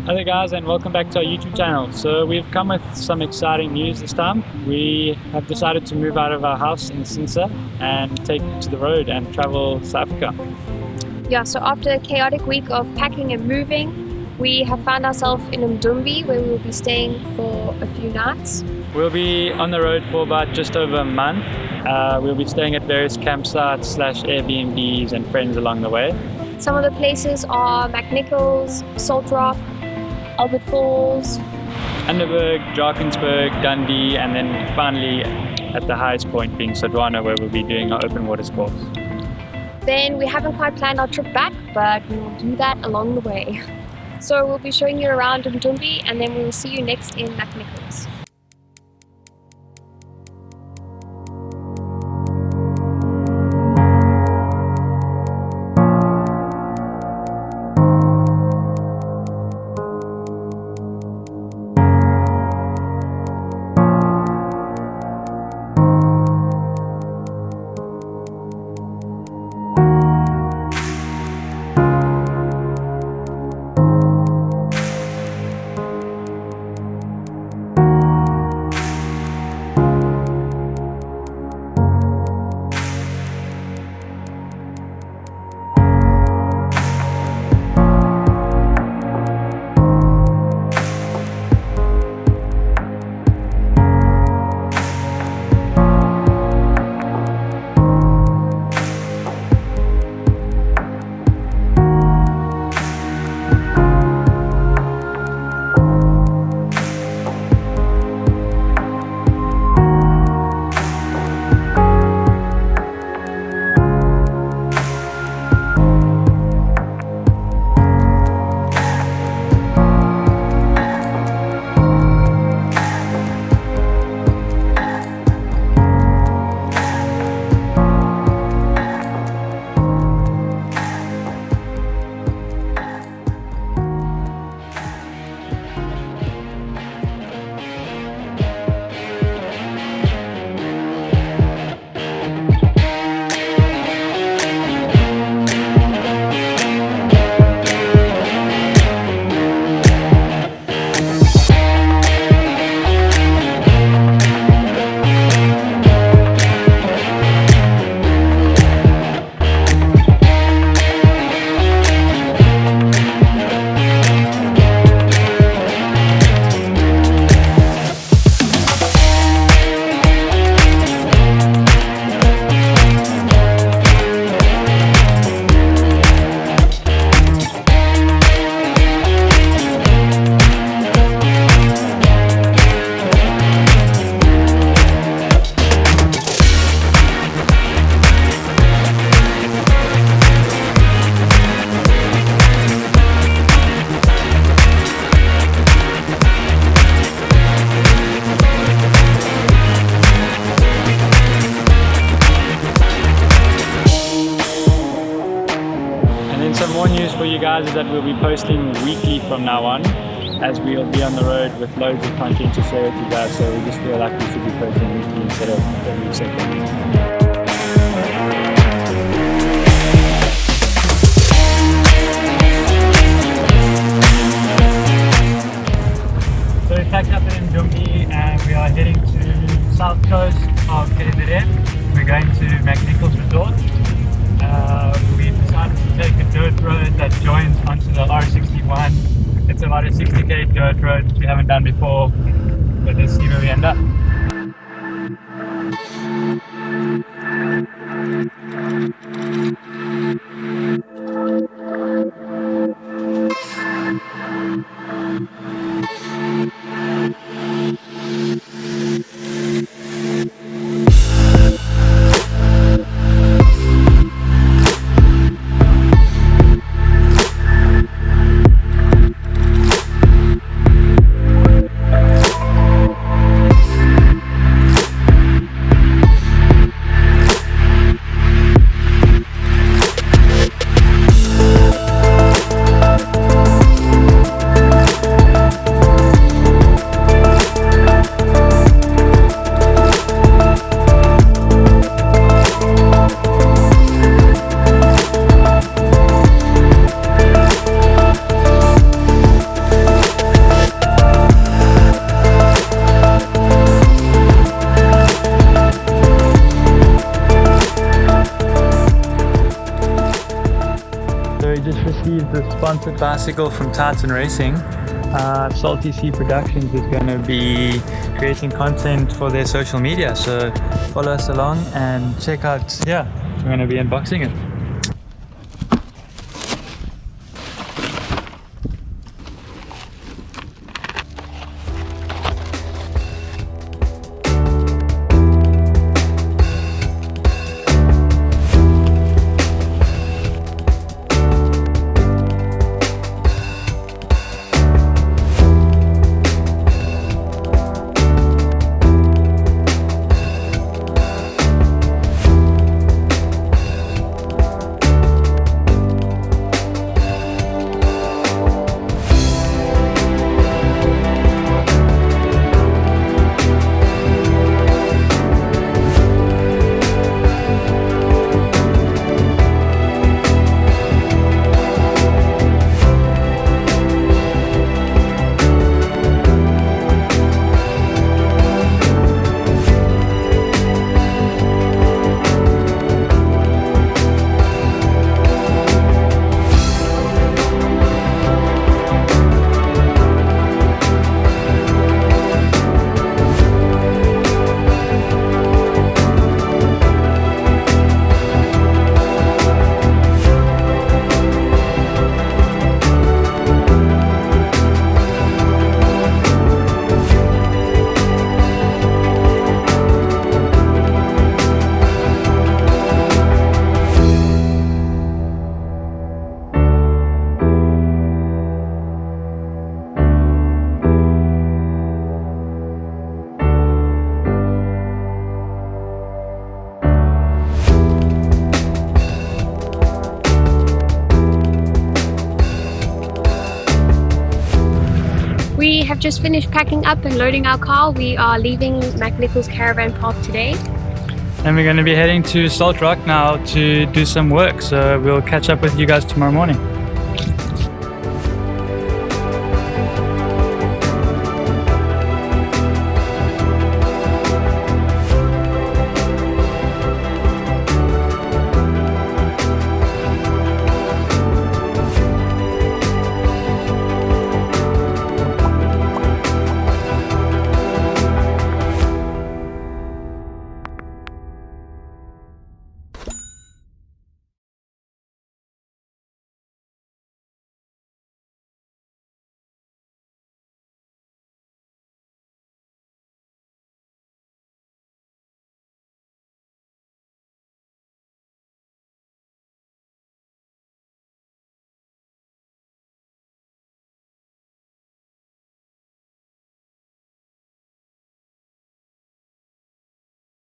Hello guys, and welcome back to our YouTube channel. So we've come with some exciting news this time. We have decided to move out of our house in Chintsa and take to the road and travel South Africa. Yeah, so after a chaotic week of packing and moving, we have found ourselves in Mdumbi, where we will be staying for a few nights. We'll be on the road for about just over a month. We'll be staying at various campsites / Airbnbs and friends along the way. Some of the places are Mac Nicols, Salt Rock, Albert Falls, Underberg, Drakensberg, Dundee, and then finally at the highest point being Sodwana, where we'll be doing our open waters course. Then we haven't quite planned our trip back, but we will do that along the way. So we'll be showing you around Mdumbi, and then we will see you next in Mac Nicols. Some more news for you guys is that we'll be posting weekly from now on, as we'll be on the road with loads of content to share with you guys, so we just feel like we should be posting weekly instead of every second week. So we packed up in Mdumbi and we are heading to south coast of Acacia. We're going to Mac Nicols Resort. We decided to take a dirt road that joins onto the R61. It's about a 60k dirt road which we haven't done before, but let's see where we end up. sponsored bicycle from Titan Racing. Salty Sea Productions is going to be creating content for their social media, so follow us along and check out, we're going to be unboxing it. We have just finished packing up and loading our car. We are leaving Mac Nicols Caravan Park today. And we're going to be heading to Salt Rock now to do some work, so we'll catch up with you guys tomorrow morning.